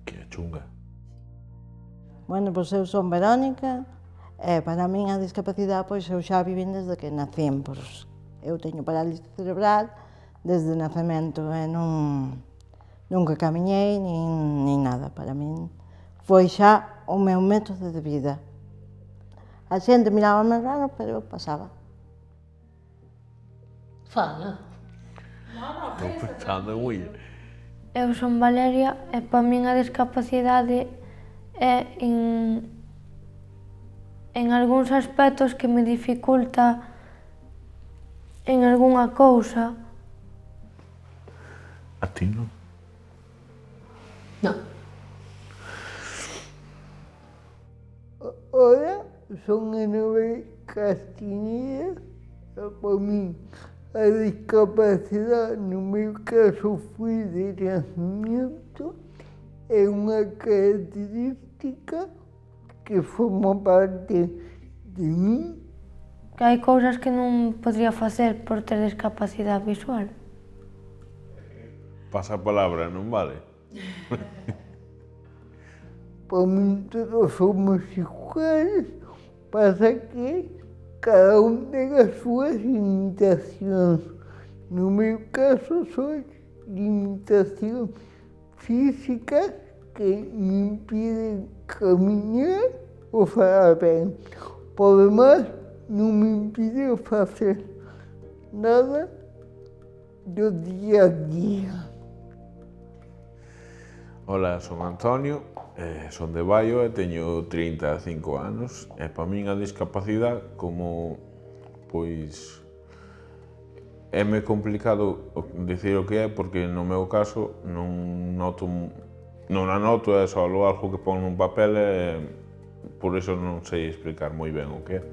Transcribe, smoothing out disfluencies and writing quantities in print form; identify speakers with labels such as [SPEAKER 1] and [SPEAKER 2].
[SPEAKER 1] Que chunga.
[SPEAKER 2] Bueno, pois eu son Verónica e para min a discapacidade pois eu xa vivín desde que nacín, pois eu teño parálisis cerebral desde o nacemento e nunca camiñei nin nada. Para min foi xa o meu método de vida. A xente mirábame raro, pero eu pasaba.
[SPEAKER 3] Fala.
[SPEAKER 1] Estou pensando en Will.
[SPEAKER 4] Eu son Valeria e para min a discapacidade é en algúns aspectos que me dificulta en algunha cousa.
[SPEAKER 1] A ti non?
[SPEAKER 3] Non.
[SPEAKER 5] Hola, son Anabel Castiñeira e para min a discapacidade no meu caso foi de nacimiento é unha característica que forma parte de min.
[SPEAKER 4] Que hai cousas que non podría facer por ter discapacidade visual.
[SPEAKER 1] Pasa a palabra, non vale?
[SPEAKER 5] Para min todos somos iguales, pasa que cada un ten as súas limitacións. No meu caso son limitacións físicas que me impiden camiñar ou falar ben. Por demais, non me impiden facer nada do día a día.
[SPEAKER 1] Ola, son Antonio, son de Baio e teño 35 anos e para min a discapacidade como, pois, é-me complicado dicir o que é porque no meu caso non a noto, é só algo que pon nun papel e por iso non sei explicar moi ben o que é.